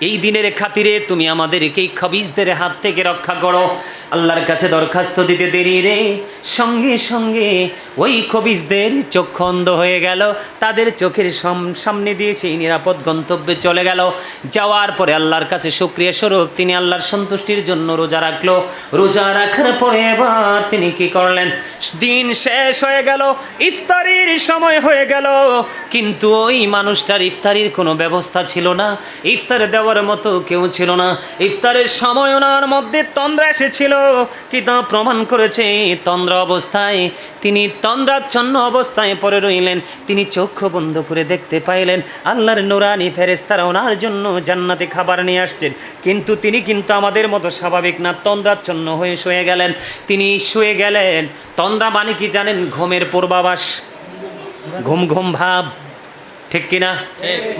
এই দিনের খাতিরে তুমি আমাদেরকে এই খবিসদের হাত থেকে রক্ষা করো। আল্লাহর কাছে দরখাস্ত দিতে দেরি রে, সঙ্গে সঙ্গে ওই খবিসদের চক্ষু অন্ধ হয়ে গেল। তাদের চোখের সামনে দিয়ে সেই নিরাপদ গন্তব্যে চলে গেল। যাওয়ার পরে আল্লাহর কাছে শুকরিয়া স্বরূপ তিনি আল্লাহর সন্তুষ্টির জন্য রোজা রাখলো। রোজা রাখার পরে এবার তিনি কি করলেন, দিন শেষ হয়ে গেল, ইফতারির সময় হয়ে গেল, কিন্তু ওই মানুষটার ইফতারির কোনো ব্যবস্থা ছিল না, ইফতার দেওয়ার মতো কেউ ছিল না। ইফতারের সময় ওনার মধ্যে তন্দ্রা এসেছিল, কি তা প্রমাণ করেছে তন্দ্রা অবস্থায় তিনি তন্দ্রাচ্ছন্ন অবস্থায় পড়ে রইলেন। তিনি চক্ষু বন্ধ করে দেখতে পাইলেন আল্লাহর নুরানি ফেরেশতারা ওনার জন্য জান্নাতে খাবার নিয়ে আসছেন, কিন্তু তিনি কিন্তু আমাদের মতো স্বাভাবিক না, তন্দ্রাচ্ছন্ন হয়ে শুয়ে গেলেন। তিনি শুয়ে গেলেন। তন্দ্রা মানে কি জানেন? ঘুমের পূর্বাভাস, ঘুম ঘুম ভাব, ঠিক কিনা?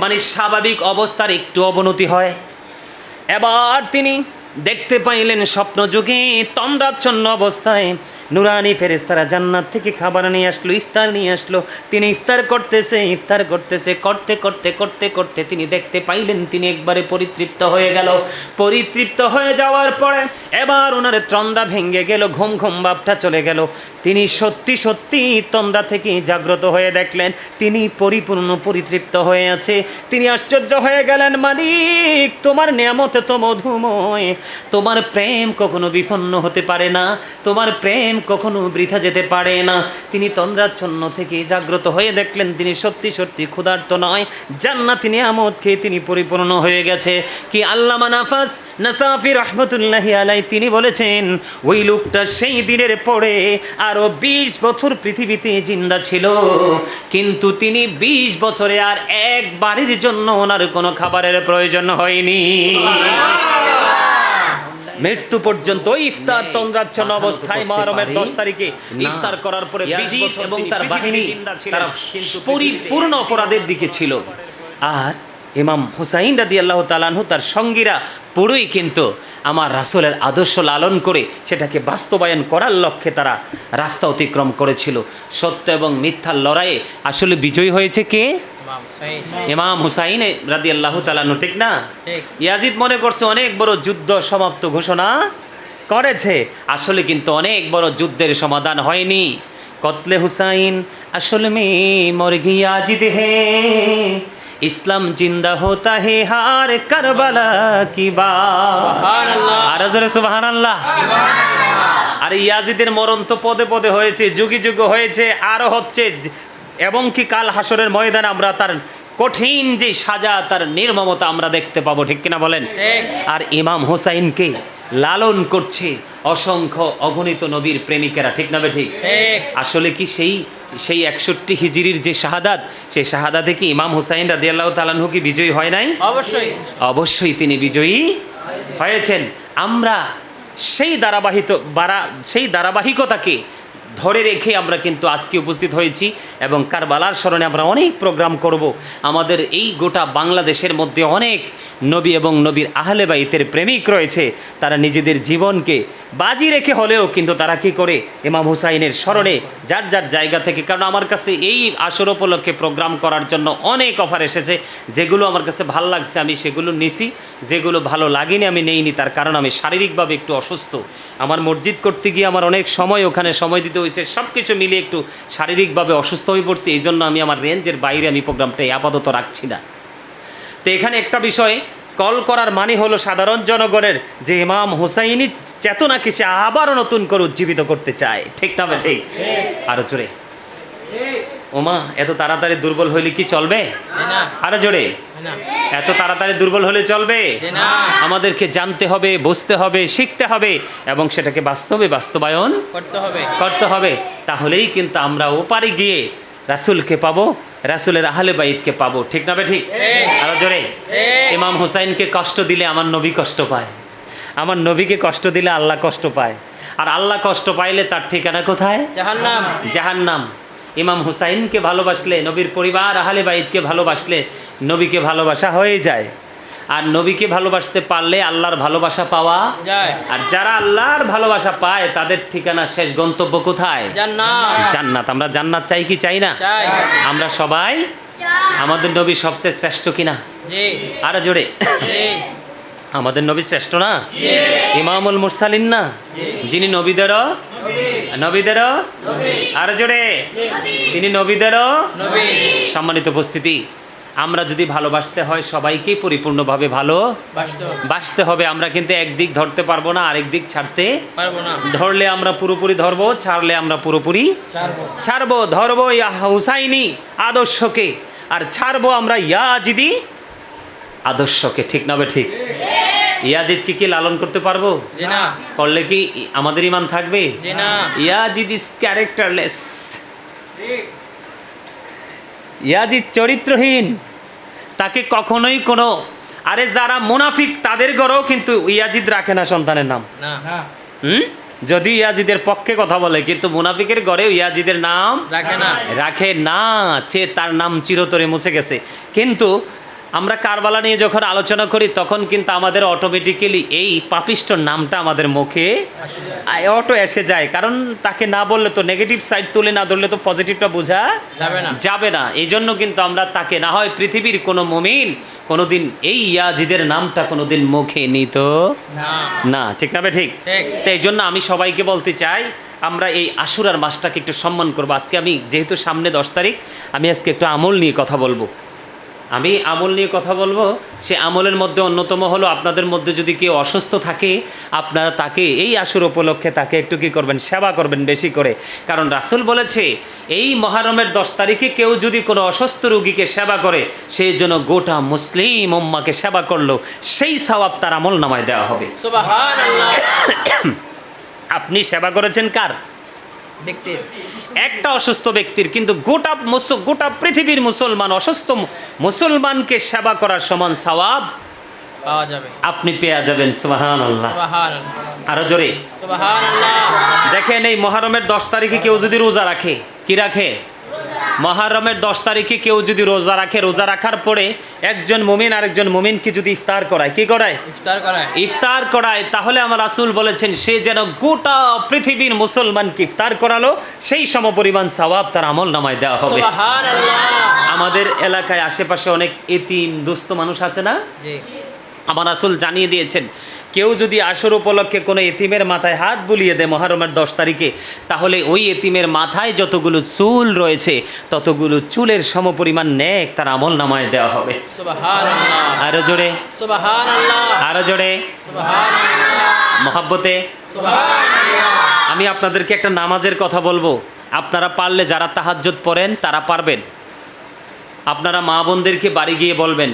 মানে স্বাভাবিক অবস্থার একটু অবনতি হয়। এবার তিনি দেখতে পাইলেন স্বপ্নযোগে তন্দ্রাচ্ছন্ন অবস্থায় নুরানি ফেরেশতারা জান্নাত থেকে খাবার নিয়ে আসলো, ইফতার নিয়ে আসলো। তিনি ইফতার করতেছে, করতে করতে করতে করতে তিনি দেখতে পাইলেন তিনি একবারে পরিতৃপ্ত হয়ে গেল। পরিতৃপ্ত হয়ে যাওয়ার পরে এবার ওনার তন্দ্রা ভেঙে গেল, ঘুম ঘুম ভাবটা চলে গেল। তিনি সত্যি সত্যি তন্দ্রা থেকে জাগ্রত হয়ে দেখলেন তিনি পরিপূর্ণ পরিতৃপ্ত হয়ে আছে। তিনি আশ্চর্য হয়ে গেলেন, মালিক তোমার নিয়ামত তো মধুময়, তোমার প্রেম কখনো বিপন্ন হতে পারে না, তোমার প্রেম কখনো বৃথা যেতে পারে না। তিনি তন্দ্রাচ্ছন্ন থেকে জাগ্রত হয়ে দেখলেন তিনি সত্যি সত্যি ক্ষুধার্ত নয়, জান্নাতি নিয়ামত খেয়ে তিনি পরিপূর্ণ হয়ে গেছে। কি আল্লামা নাসাফি রহমতুল্লাহি আলাইহি তিনি বলেছেন ওই লোকটা সেই দিনের পরে আরো 20 বছর পৃথিবীতে জিন্দা ছিল, কিন্তু তিনি 20 বছরে আর এক বাড়ির জন্য ওনার কোনো খাবারের প্রয়োজন হয়নি। মৃত্যু পর্যন্ত ইফতার তন্দ্রাচ্ছন্ন অবস্থায় মুহররমের 10 তারিখে ইফতার করার পরে 20 বছর এবং তার বাহিনী তারা পরিপূর্ণ অপরাধের দিকে ছিল। আর ইমাম হুসাইন রাদিয়াল্লাহু তাআলা আনহু তার সঙ্গীরা পুরোই কিন্তু আমার রাসূলের আদর্শ লালন করে সেটাকে বাস্তবায়ন করার লক্ষ্যে তারা রাস্তা অতিক্রম করেছিল। সত্য এবং মিথ্যার লড়াইয়ে আসলে বিজয়ী হয়েছে কে? ইমাম হুসাইন রাদিয়াল্লাহু তাআলা আনহু, ঠিক না? ইয়াজিদ মনে করছে অনেক বড় যুদ্ধ সমাপ্ত ঘোষণা করেছে, আসলে কিন্তু অনেক বড় যুদ্ধের সমাধান হয়নি। কতলে হুসাইন আসল মে মর গই ইয়াজিদ হে, ইসলাম জিন্দা হোতা হে হার কারবালা কি বাত। আর জোরে সুবহানাল্লাহ। আর ইয়াজিদের মরণ তো পদে পদে হয়েছে, যুগে যুগে হয়েছে, আরো হচ্ছে, এবং কি কাল হাসরের ময়দানে আমরা তার কঠিন যে সাজা, তার নির্মমতা আমরা দেখতে পাবো, ঠিক কিনা বলেন? আর ইমাম হুসাইনকে লালন করছে অসংখ্য অগণিত নবীর প্রেমিকেরা, ঠিক না ঠিক? আসলে কি সেই 61 হিজরির যে শাহাদাত, সেই শাহাদাতে কি ইমাম হুসাইন রাদিয়াল্লাহু তাআলা আনহু কি বিজয়ী হয় নাই? অবশ্যই তিনি বিজয়ী হয়েছেন। আমরা সেই ধারাবাহিকতাকে ধরে রেখে আমরা কিন্তু আজকে উপস্থিত হয়েছি এবং কারবালার স্মরণে আমরা অনেক প্রোগ্রাম করব। আমাদের এই গোটা বাংলাদেশের মধ্যে অনেক নবী এবং নবীর আহলে বাইতের প্রেমিক রয়েছে, তারা নিজেদের জীবনকে বাজি রেখে হলেও কিন্তু তারা কি করে ইমাম হুসাইনের স্মরণে যার যার জায়গা থেকে, কারণ আমার কাছে এই আসর উপলক্ষে প্রোগ্রাম করার জন্য অনেক অফার এসেছে, যেগুলো আমার কাছে ভালো লাগছে আমি সেগুলো নিছি, যেগুলো ভালো লাগেনি আমি নেইনি, তার কারণ আমি শারীরিকভাবে একটু অসুস্থ। আমার মসজিদ করতে গিয়ে আমার অনেক সময় ওখানে সময় দিতে হয়েছে, সব কিছু মিলিয়ে একটু শারীরিকভাবে অসুস্থ হয়ে পড়ছি, এই জন্য আমি আমার রেঞ্জের বাইরে আমি প্রোগ্রামটা আপাতত রাখছি না। তো এখানে একটা বিষয় কল করার মানে হলো সাধারণ জনগণের যে ইমাম হুসাইনি চেতনাকে সে আবারও নতুন করে উজ্জীবিত করতে চায়, ঠিক না? ঠিক। আরো জোরে ওমা, এত তাড়াতাড়ি দুর্বল হইলে কি চলবে? আরো জোরে, এত তাড়াতাড়ি দুর্বল হলে চলবে? আমাদেরকে জানতে হবে, বুঝতে হবে, শিখতে হবে এবং সেটাকে বাস্তবায়ন করতে হবে। তাহলেই কিন্তু আমরা ওপারে গিয়ে রাসূলকে পাবো, রাসূলের আহলে বাইতকে পাবো, ঠিক না? ঠিক। আরো জোরে, ইমাম হুসাইনকে কষ্ট দিলে আমার নবী কষ্ট পায়, আমার নবীকে কষ্ট দিলে আল্লাহ কষ্ট পায়, আর আল্লাহ কষ্ট পাইলে তার ঠিকানা কোথায়? জাহান্নাম। ইমাম হুসাইনকে ভালোবাসলে, নবীর পরিবার আহলে বাইতকে ভালোবাসলে নবীকে ভালোবাসা হয়ে যায়, আর নবীকে ভালোবাসতে পারলে আল্লাহর ভালোবাসা পাওয়া যায়। আর যারা আল্লাহর ভালোবাসা পায় তাদের ঠিকানা শেষ গন্তব্য কোথায়? জান্নাত। আমরা জান্নাত চাই কি চাই না? আমরা সবাই। আমাদের নবী সবচেয়ে শ্রেষ্ঠ কিনা? জি আরো জোরে। জি আমাদের নবী শ্রেষ্ঠ না, ইমামুল মুরসালিন না, যিনি নবীদেরও আরো জোরে, তিনি নবীদেরও। নবী সম্মানিত উপস্থিতি, আমরা যদি ভালোবাসতে হয় সবাইকেই পরিপূর্ণভাবে বাস্তব বাসতে হবে। আমরা কিন্তু একদিক ধরতে পারবো না, আরেক দিক ছাড়তে পারবো না। ধরলে আমরা পুরোপুরি ধরবো, ছাড়লে আমরা পুরোপুরি ছাড়বো। ধরবো ইয়া হুসাইনি আদর্শকে, আর ছাড়বো আমরা ইয়াজিদি আদর্শকে। ঠিক না বে ঠিক? ইয়াজিদকে কি লালন করতে পারবো? জি না করলে কি আমাদের ইমান থাকবে? জি না ইয়াজিদ ইজ ক্যারেক্টারলেস, ইয়াজিদ চরিত্রহীন, তাকে কখনোই কোনো, আরে যারা মুনাফিক তাদের ঘরেও কিন্তু ইয়াজিদ রাখে না সন্তানের নাম। না যদি ইয়াজিদের পক্ষে কথা বলে, কিন্তু মুনাফিকের ঘরেও ইয়াজিদের নাম রাখে না, তার নাম চিরতরে মুছে গেছে। কিন্তু আমরা কারবালা নিয়ে যখন আলোচনা করি তখন কিন্তু আমাদের অটোমেটিক্যালি এই পাপিষ্ঠর নামটা আমাদের মুখে অটো এসে যায়, কারণ তাকে না বললে তো নেগেটিভ সাইড তুলে না ধরলে তো পজিটিভটা বোঝা যাবে না। এই জন্য কিন্তু আমরা তাকে, না হয় পৃথিবীর কোনো মুমিন কোনোদিন এই ইয়াজিদের নামটা কোনোদিন মুখে নিত না। ঠিক না বে ঠিক? তো এই জন্য আমি সবাইকে বলতে চাই, আমরা এই আশুরার মাসটাকে একটু সম্মান করবো। আজকে আমি যেহেতু সামনে 10 তারিখ, আমি আজকে একটু আমল নিয়ে কথা বলবো। সে আমলের মধ্যে অন্যতম হলো, আপনাদের মধ্যে যদি কেউ অসুস্থ থাকে আপনারা তাকে এই আশুর উপলক্ষে তাকে একটু কি করবেন, সেবা করবেন বেশি করে। কারণ রাসূল বলেছে এই মহরমের 10 তারিখে কেউ যদি কোনো অসুস্থ রোগীকে সেবা করে, সেই জন্য গোটা মুসলিম উম্মাকে সেবা করলো, সেই সওয়াব তার আমল নামায় দেওয়া হবে। সুবহানাল্লাহ। আপনি সেবা করেছেন কার? ব্যক্তির, একটা অসুস্থ ব্যক্তির, কিন্তু গোটা পৃথিবীর মুসলমান, অসুস্থ মুসলমানকে সেবা করার সমান সওয়াব পাওয়া যাবে, আপনি পেয়ে যাবেন। সুবহানাল্লাহ। সুবহানাল্লাহ। আরো জোরে সুবহানাল্লাহ। দেখেন এই মুহররমের 10 তারিখে কেউ যদি রোজা রাখে, কি রাখে? মুহররমের 10 তারিখে কেউ যদি রোজা রাখে, রোজা রাখার পরে একজন মুমিন আরেকজন মুমিনকে যদি ইফতার করায়, কি করায়? ইফতার করায়, তাহলে আমার রাসূল বলেছেন সে যেন গোটা পৃথিবীর মুসলমানকে ইফতার করালো, সেই সমপরিমাণ সওয়াব তার আমল নামায় দেওয়া হবে। সুবহানাল্লাহ। আমাদের এলাকায় আশেপাশে অনেক এতিম দুস্থ মানুষ আছে না? জি। আমার রাসূল জানিয়ে দিয়েছেন, কেউ যদি আশুর উপলক্ষে কোনো এতিমের মাথায় হাত বুলিয়ে দেয় মুহররমের 10 তারিখে, তাহলে ওই এতিমের মাথায় যতগুলো চুল রয়েছে ততগুলো চুলের সমপরিমাণ নেক তার আমল নামায় দেওয়া হবে। সুবহানাল্লাহ। আরো জোরে সুবহানাল্লাহ। আরো জোরে সুবহানাল্লাহ। মহব্বতে সুবহানাল্লাহ। আমি আপনাদেরকে একটা নামাজের কথা বলবো, আপনারা পারলে যারা তাহাজ্জুদ পড়েন তারা পারবেন, আপনারা মা বোনদেরকে বাড়ি গিয়ে বলবেন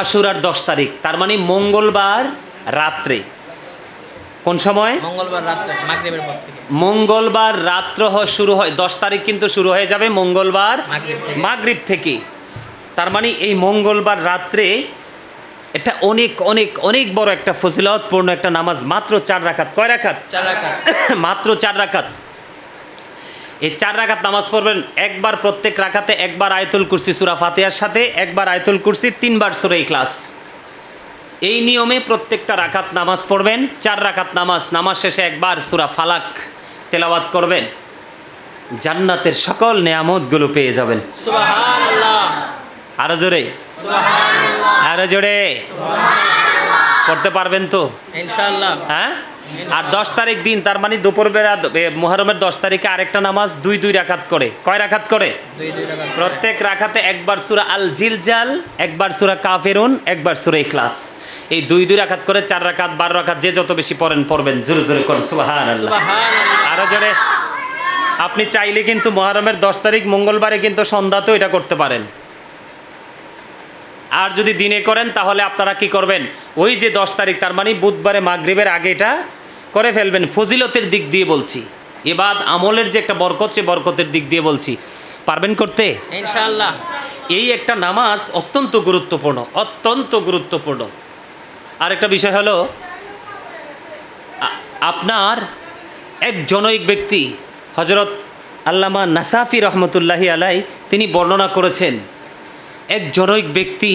আশুরার 10 তারিখ, তার মানে মঙ্গলবার রাত্রে। কোন সময়? মঙ্গলবার রাত্রে মাগরিবের পর থেকে। মঙ্গলবার রাত্র শুরু হয়, 10 তারিখ কিন্তু শুরু হয়ে যাবে মঙ্গলবার মাগরিব থেকে। তার মানে এই মঙ্গলবার রাত্রে এটা অনেক অনেক অনেক বড় একটা ফজিলতপূর্ণ একটা নামাজ, মাত্র 4 রাকাত। কয় রাকাত? 4 রাকাত। মাত্র 4 রাকাত। এই 4 রাকাত নামাজ পড়বেন, একবার প্রত্যেক রাকাতে একবার আয়াতুল কুরসি সূরা ফাতিহার সাথে, একবার আয়াতুল কুরসি, 3 বার সূরা ইখলাস। এই নিয়মে প্রত্যেকটা রাকাত নামাজ পড়বেন। 4 রাকাত নামাজ শেষে একবার সূরা ফালাক তেলাওয়াত করবেন, জান্নাতের সকল নেয়ামতগুলো পেয়ে যাবেন। সুবহানাল্লাহ। আরো জোরে সুবহানাল্লাহ। আরো জোরে পড়তে পারবেন তো ইনশাআল্লাহ? হ্যাঁ। আর 10 তারিখ দিন, তার মানে দুপুরবেলা মুহররমের 10 তারিখে আরেকটা নামাজ 2 রাকাত করে। কয় রাকাত করে? 2 রাকাত। প্রত্যেক রাকাতে একবার সূরা আল জিলজাল, একবার সূরা কাফিরুন, একবার সূরা ইখলাস। এই 2 রাকাত করে 4 রাকাত, 12 রাকাত, যে যত বেশি পড়বেন। জোরে জোরে করুন সুবহানাল্লাহ। সুবহানাল্লাহ। আরো জোরে। আপনি চাইলে কিন্তু মুহররমের 10 তারিখ মঙ্গলবারে কিন্তু সন্ধ্যাতেও এটা করতে পারেন। আর যদি দিনে করেন তাহলে আপনারা কি করবেন, ওই যে 10 তারিখ তার মানে বুধবারে মাগরিবের আগে এটা করে ফেলবেন। ফজিলতের দিক দিয়ে বলছি, ইবাদ আমলের যে একটা বরকত, সে বরকতের দিক দিয়ে বলছি। পারবেন করতে ইনশাআল্লাহ? এই একটা নামাজ অত্যন্ত গুরুত্বপূর্ণ, অত্যন্ত গুরুত্বপূর্ণ। আরেকটা বিষয় হলো, আপনার এক জনৈক ব্যক্তি হযরত আল্লামা নাসাফি রহমতুল্লাহি আলাই তিনি বর্ণনা করেছেন, এক জনৈক ব্যক্তি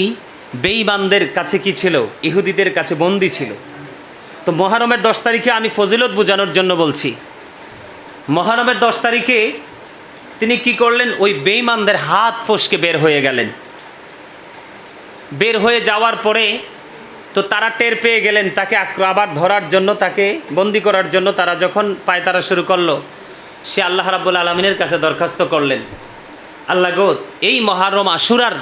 বেঈমানদের কাছে কি ছিল, ইহুদিদের কাছে বন্দী ছিল। তো মুহররমের 10 তারিখে আমি ফজিলত বোঝানোর জন্য বলছি, মুহররমের 10 তারিখে তিনি কি করলেন, ওই বেঈমানদের হাত ফসকে বের হয়ে গেলেন। বের হয়ে যাওয়ার পরে তো তারা টের পেয়ে গেলেন তাকে আবার ধরার জন্য, তাকে বন্দি করার জন্য তারা যখন পায়তারা শুরু করলো, সে আল্লাহ রাব্বুল আলামিনের কাছে দরখাস্ত করলেন, আল্লাহ গো, এই মহরম আশুরার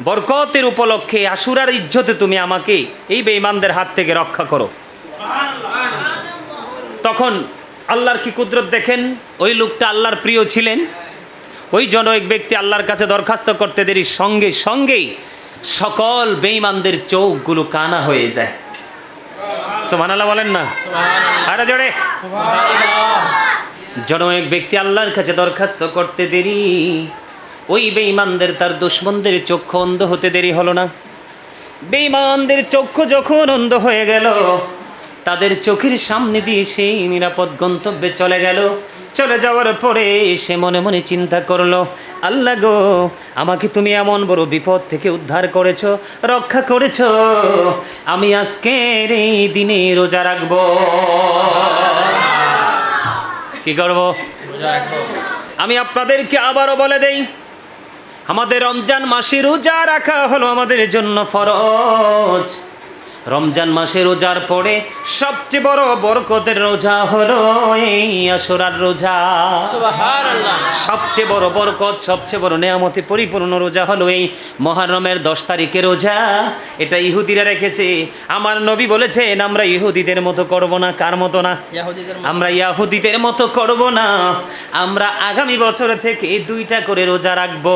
বরকতের উপলক্ষে, আশুরার ইজ্জতে তুমি আমাকে এই বেঈমানদের হাত থেকে রক্ষা করো। তখন আল্লাহর কি কুদরত দেখেন, ওই লোকটা আল্লাহর প্রিয় ছিলেন। ওই জনৈক ব্যক্তি আল্লাহর কাছে দরখাস্ত করতে দেরি সঙ্গে সঙ্গেই সকল বেঈমানদের চোখগুলো কানা হয়ে যায়। সুবহানাল্লাহ বলেন না, আরে জোরে। জনৈক ব্যক্তি আল্লাহর কাছে দরখাস্ত করতে দেরি, ওই বেঈমানদের, তার দুশমনদের চক্ষু অন্ধ হতে দেরি হলো না। বেঈমানদের চক্ষু যখন অন্ধ হয়ে গেল, তাদের চোখের সামনে দিয়ে সেই নিরাপদ গন্তব্যে চলে গেল। চলে যাওয়ার পরে সে মনে মনে চিন্তা করলো, আল্লাহ গো, আমাকে তুমি এমন বড় বিপদ থেকে উদ্ধার করেছো, রক্ষা করেছো, আমি আজকের এই দিনে রোজা রাখবো। কি করব? আমি আপনাদেরকে আবারও বলে দেই, আমাদের রমজান মাসে রোজা রাখা হলো আমাদের জন্য ফরজ। রমজান মাসে রোজার পরে সবচেয়ে বড় বরকতের রোজা হলো এই আশুরার রোজা। সুবহানাল্লাহ। সবচেয়ে বড় বরকত, সবচেয়ে বড় নেয়ামতে পরিপূর্ণ রোজা হলো এই মুহররমের 10 তারিখের রোজা। এটা ইহুদিরা রেখেছে। আমার নবী বলেছেন, আমরা ইহুদিদের মতো করব না। কার মতো না? ইহুদিদের মতো। আমরা ইহুদিদের মতো করব না। আমরা আগামী বছর থেকে 2টা করে রোজা রাখবো।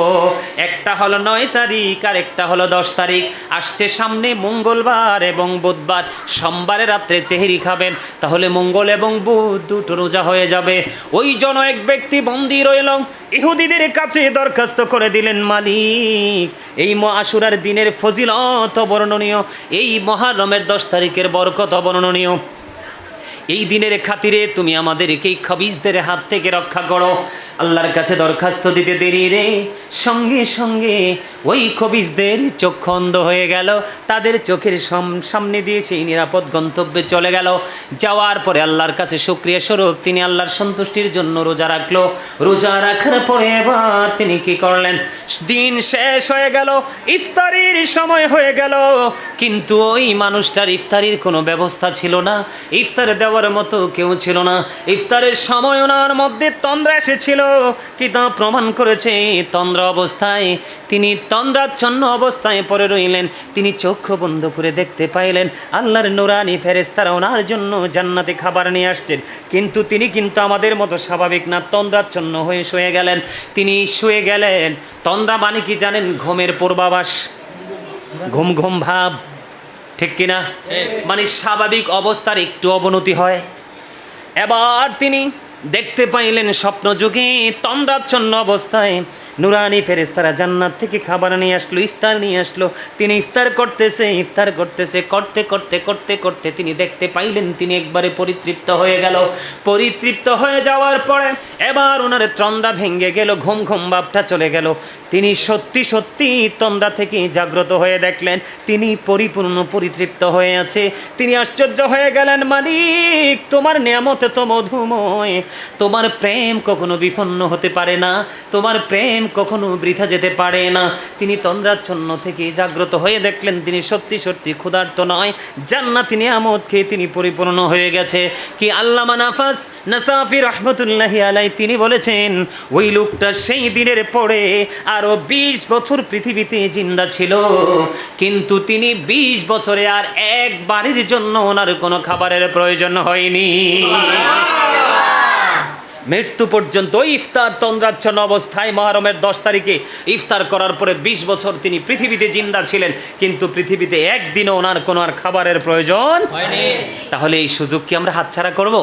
একটা হলো 9 তারিখ আর একটা হলো 10 তারিখ। আসছে সামনে মঙ্গলবার এবং বুধবার। সোমবারে রাত্রে সেহরি খাবেন, তাহলে মঙ্গল এবং বুধ দুটো রোজা হয়ে যাবে। ওই জন এক ব্যক্তি বন্দী রইল, ইহুদিদের কাছে দরখাস্ত করে দিলেন, মালিক, এই আশুরার দিনের ফজিলত অবর্ণনীয়, এই মুহররমের 10 তারিখের বরকত অবর্ণনীয়। এই দিনের খাতিরে তুমি আমাদেরকে এই খবিসদের হাত থেকে রক্ষা করো। আল্লাহর কাছে দরখাস্ত দিতে দেরি রে, সঙ্গে সঙ্গে ওই খবিসদের চক্ষু অন্ধ হয়ে গেল। তাদের চোখের সামনে দিয়ে সেই নিরাপদ গন্তব্যে চলে গেল। যাওয়ার পরে আল্লাহর কাছে শুকরিয়া স্বরূপ তিনি আল্লাহর সন্তুষ্টির জন্য রোজা রাখলো। রোজা রাখার পরে এবার তিনি কি করলেন? দিন শেষ হয়ে গেল, ইফতারির সময় হয়ে গেল, কিন্তু ওই মানুষটার ইফতারির কোনো ব্যবস্থা ছিল না। ইফতার দেওয়ার মতো কেউ ছিল না। ইফতারের সময় ওনার মধ্যে তন্দ্রা এসেছিল। কিতাব প্রমাণ করেছে তন্দ্রা অবস্থায় তিনি তন্দ্রাচ্ছন্ন অবস্থায় পড়ে রইলেন। তিনি চক্ষু বন্ধ করে দেখতে পাইলেন আল্লাহর নূরানি ফেরেশতারা ওনার জন্য জান্নাতে খাবার নিয়ে আসছেন, কিন্তু তিনি কিন্তু আমাদের মতো স্বাভাবিক না, তন্দ্রাচ্ছন্ন হয়ে শুয়ে গেলেন। তিনি শুয়ে গেলেন। তন্দ্রা মানে কি জানেন? ঘুমের পূর্বাভাস, ঘুম ঘুম ভাব, ঠিক কিনা? মানে স্বাভাবিক অবস্থার একটু অবনতি হয়। এবার তিনি দেখতে পাইলেন স্বপ্ন যুগে তন্দ্রাচ্ছন্ন অবস্থায় নুরানি ফেরেশতারা জান্নাত থেকে খাবার নিয়ে আসলো, ইফতার নিয়ে আসলো। তিনি ইফতার করতেছে করতে করতে করতে করতে তিনি দেখতে পাইলেন তিনি একবারে পরিতৃপ্ত হয়ে গেল। পরিতৃপ্ত হয়ে যাওয়ার পরে এবার ওনার তন্দ্রা ভেঙে গেল, ঘুম ঘুম ভাবটা চলে গেল। তিনি সত্যি সত্যি তন্দ্রা থেকে জাগ্রত হয়ে দেখলেন তিনি পরিপূর্ণ পরিতৃপ্ত হয়ে আছে। তিনি আশ্চর্য হয়ে গেলেন, মালিক, তোমার নিয়ামতে তো মধুময়, তোমার প্রেম কখনো বিপন্ন হতে পারে না, তোমার প্রেম কখনো বৃথা যেতে পারে না। তিনি তন্দ্রাচ্ছন্ন থেকে জাগ্রত হয়ে দেখলেন তিনি সত্যি সত্যি ক্ষুধার্ত নয়, জান্নাতি নিয়ামত খেয়ে তিনি পরিপূর্ণ হয়ে গেছে। কি আল্লামা নাফাস নাসাফি রহমতুল্লাহি আলাই তিনি বলেছেন, ওই লোকটা সেই দিনের পরে আরো 20 বছর পৃথিবীতে জিন্দা ছিল, কিন্তু তিনি 20 বছরে আর একবারের জন্য ওনার কোনো খাবারের প্রয়োজন হয়নি। মৃত্যু পর্যন্ত ইফতার তন্দ্রাচ্ছন্ন অবস্থায় মুহররমের 10 তারিখে ইফতার করার পরে 20 বছর তিনি পৃথিবীতে জিন্দা ছিলেন, কিন্তু পৃথিবীতে একদিনও ওনার কোনো আর খাবারের প্রয়োজন হয়নি। তাহলে এই সুযোগ কি আমরা হাতছাড়া করব?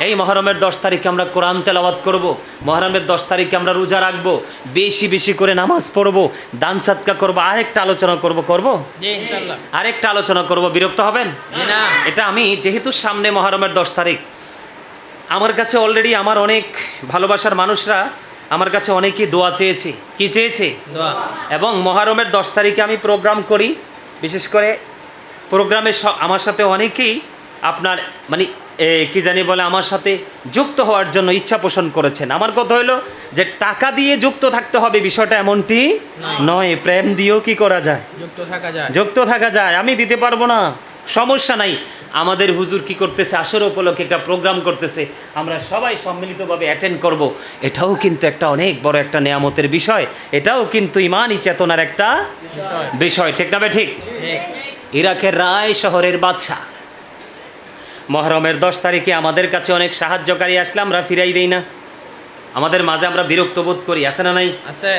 এই মুহররমের 10 তারিখে আমরা কোরআন তেলাওয়াত করব, মুহররমের 10 তারিখে আমরা রোজা রাখবো, বেশি বেশি করে নামাজ পড়বো, দান সাদকা করবো। আরেকটা আলোচনা করব জি ইনশাআল্লাহ, আরেকটা আলোচনা করব। বিরক্ত হবেন না? এটা আমি যেহেতু সামনে মুহররমের 10 তারিখ, আমার কাছে অলরেডি আমার অনেক ভালোবাসার মানুষরা আমার কাছে অনেকেই দোয়া চেয়েছে। কি চেয়েছে? দোয়া। এবং মুহররমের 10 তারিখে আমি প্রোগ্রাম করি, বিশেষ করে প্রোগ্রামে আমার সাথে অনেকেই আপনার মানে কি জানি বলে আমার সাথে যুক্ত হওয়ার জন্য ইচ্ছা পোষণ করেছেন। আমার কথা হলো যে টাকা দিয়ে যুক্ত থাকতে হবে বিষয়টা এমনটি নয়, প্রেম দিয়েও কি করা যায়, যুক্ত থাকা যায়। যুক্ত থাকা যায়। আমি দিতে পারবো না, সমস্যা নাই। আমাদের হুজুর কি করতেছে, আসর উপলক্ষে একটা প্রোগ্রাম করতেছে, আমরা সবাই সম্মিলিতভাবে অ্যাটেন্ড করব। এটাও কিন্তু একটা অনেক বড় একটা নেয়ামতের বিষয়, এটাও কিন্তু ইমানি চেতনার একটা বিষয়, ঠিক না বে ঠিক? ঠিক। ইরাকের রায় শহরের বাদশা মহরমের 10 তারিখে আমাদের কাছে অনেক সাহায্যকারী আসলে আমরা ফিরাই দেই না, আমাদের মাঝে আমরা বিরক্ত বোধ করি, আছে না নাই? আছে।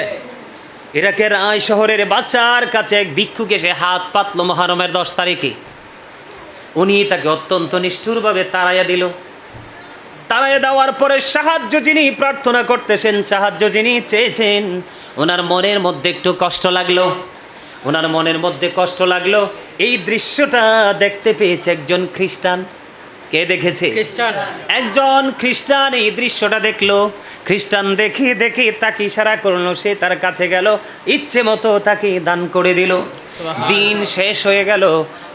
ইরাকের রায় শহরের বাদশার কাছে এক ভিক্ষুক এসে হাত পাতলো মহরমের 10 তারিখে। উনি তাকে অত্যন্ত নিষ্ঠুরভাবে তাড়াইয়া দিল। তাড়াইয়া দেওয়ার পরে সাহায্য যিনি প্রার্থনা করতেছেন, সাহায্য যিনি চেয়েছেন, ওনার মনের মধ্যে একটু কষ্ট লাগলো, ওনার মনের মধ্যে কষ্ট লাগলো। এই দৃশ্যটা দেখতে পেয়েছে একজন খ্রিস্টান। কে দেখেছে? খ্রিস্টান। একজন খ্রিস্টান এই দৃশ্যটা দেখলো। খ্রিস্টান দেখে দেখে তাকে ইশারা করলো, সে তার কাছে গেল, ইচ্ছে মতো তাকে দান করে দিল। দিন শেষ হয়ে গেল,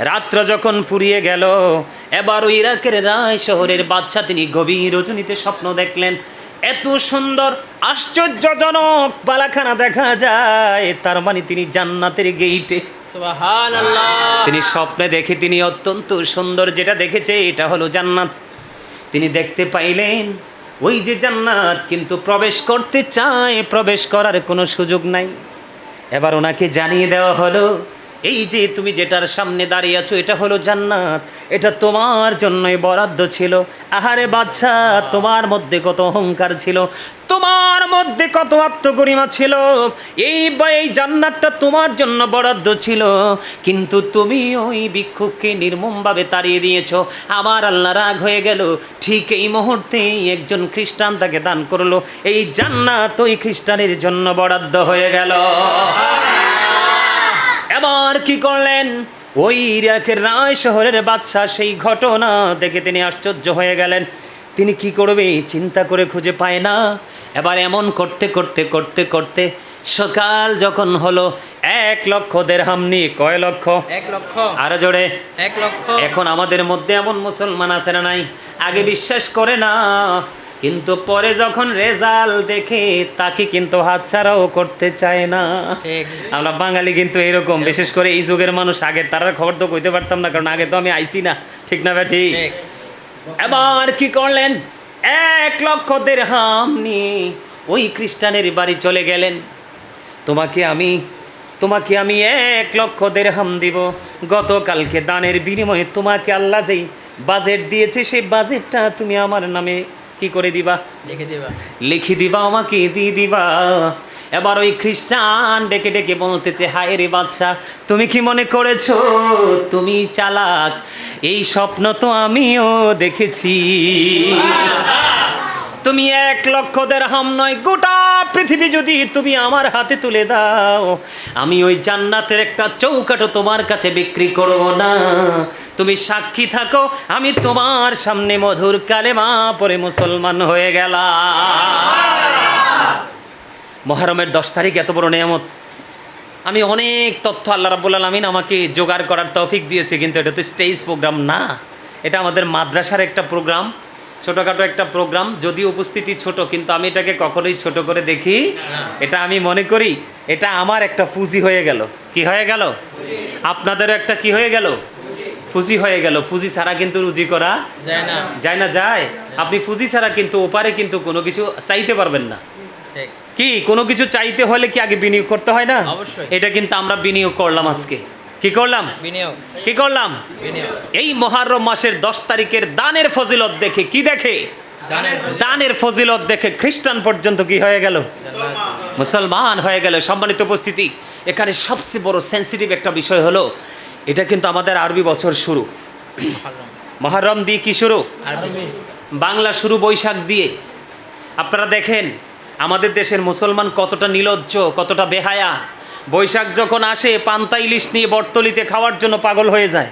রাত্র যখন ফুরিয়ে গেল, এবার ওই ইরাকের রায় শহরের বাদশা তিনি গভীর রজনীতে স্বপ্ন দেখলেন। এত সুন্দর আশ্চর্যজনক বালাখানা দেখা যায়, তার মানে তিনি জান্নাতের গেইটে। সুবহানাল্লাহ। তিনি স্বপ্নে দেখে তিনি অত্যন্ত সুন্দর যেটা দেখেছে এটা হলো জান্নাত। তিনি দেখতে পাইলেন ওই যে জান্নাত, কিন্তু প্রবেশ করতে চায়, প্রবেশ করার কোনো সুযোগ নাই। এবার ওনাকে জানিয়ে দেওয়া হলো, এই যে তুমি যেটার সামনে দাঁড়িয়ে আছো এটা হলো জান্নাত, এটা তোমার জন্যই বরাদ্দ ছিল। আহারে বাদশা, তোমার মধ্যে কত অহংকার ছিল, তোমার মধ্যে কত আত্মগরিমা ছিল, এই জান্নাতটা তোমার জন্য বরাদ্দ ছিল, কিন্তু তুমি ওই ভিক্ষুককে নির্মমভাবে তাড়িয়ে দিয়েছো। আমার আল্লাহ রাগ হয়ে গেল। ঠিক এই মুহূর্তেই একজন খ্রিস্টান তাকে দান করলো, এই জান্নাত ওই খ্রিস্টানের জন্য বরাদ্দ হয়ে গেল। এবার কি করলেন ওই ইরাকের রায় শহরের বাদশা, সেই ঘটনা দেখে তিনি আশ্চর্য হয়ে গেলেন। তিনি কি করবে চিন্তা করে খুঁজে পায় না। এবার এমন করতে করতে করতে করতে সকাল যখন হলো, 1 লক্ষ দেরহাম নিয়ে, কয় লক্ষ? 1 লক্ষ। আরো জোরে। 1 লক্ষ। এখন আমাদের মধ্যে এমন মুসলমান আছে না নাই, আগে বিশ্বাস করে না, কিন্তু পরে যখন রেজাল্ট দেখে তাকে কিন্তু হাতছাড়াও করতে চায় না। ঠিক। আমরা বাঙালি কিন্তু এরকম, বিশেষ করে এই যুগের মানুষ। আগের তারার খবর তো কইতে পারতাম না, কারণ আগে তো আমি আইছি না, ঠিক না ব্যাটি? ঠিক। এবার কি করলেন, 1 লক্ষ দেরহাম নিয়ে ওই খ্রিস্টানের বাড়ি চলে গেলেন। তোমাকে আমি 1 লক্ষ দেরহাম দিব, গতকালকে দানের বিনিময়ে তোমাকে আল্লাহ যেই বাজেট দিয়েছে সেই বাজেটটা তুমি আমার নামে কি করে দিবা, লিখে দিবা। লিখে দিবা, আমাকে দিয়ে দিবা। এবার ওই খ্রিস্টান ডেকে ডেকে বলতেছে, হায় রে বাদশাহ, তুমি কি মনে করেছো তুমি চালাক? এই স্বপ্ন তো আমিও দেখেছি। তুমি 1 লক্ষ দেরহাম নয়, গোটা পৃথিবী যদি তুমি আমার হাতে তুলে দাও, আমি ওই জান্নাতের একটা চৌকাঠও তোমার কাছে বিক্রি করব না। তুমি সাক্ষী থাকো, আমি তোমার সামনে মধুর কালেমা পড়ে মুসলমান হয়ে গেলাম। মুহররমের 10 তারিখ এত বড় নেয়ামত। আমি অনেক তথ্য আল্লাহ রাব্বুল আলামিন আমাকে জোগাড় করার তৌফিক দিয়েছে, কিন্তু এটা তো স্টেজ প্রোগ্রাম না, এটা আমাদের মাদ্রাসার একটা প্রোগ্রাম, ছোটোখাটো একটা প্রোগ্রাম। যদিও উপস্থিতি ছোট, কিন্তু আমি এটাকে কখনোই ছোট করে দেখি। এটা আমি মনে করি এটা আমার একটা পুঁজি হয়ে গেল। কি হয়ে গেল? আপনাদেরও একটা কি হয়ে গেল? পুঁজি হয়ে গেল। পুঁজি ছাড়া কিন্তু রুজি করা যায় না। যায় না, যায়। আপনি পুঁজি ছাড়া কিন্তু ওপারে কিন্তু কোনো কিছু চাইতে পারবেন না। ঠিক। কি কোনো কিছু চাইতে হলে কি আগে বিনিয়োগ করতে হয় না? অবশ্যই। এটা কিন্তু আমরা বিনিয়োগ করলাম আজকে। কি করলাম? বিনিয়োগ। কি করলাম? বিনিয়োগ। এই মুহররম মাসের 10 তারিখের দানের ফজিলত দেখে, কি দেখে? দানের ফজিলত দেখে খ্রিস্টান পর্যন্ত কি হয়ে গেল? মুসলমান হয়ে গেল। সম্মানিত উপস্থিতি, এখানে সবচেয়ে বড় সেন্সিটিভ একটা বিষয় হলো, এটা কিন্তু আমাদের আরবি বছর শুরু। মুহররম দিয়ে কি শুরু? বাংলা শুরু বৈশাখ দিয়ে। আপনারা দেখেন আমাদের দেশের মুসলমান কতটা নির্লজ্জ, কতটা বেহায়া। বৈশাখ যখন আসে পান্তা ইলিশ নিয়ে বটতলিতে খাওয়ার জন্য পাগল হয়ে যায়।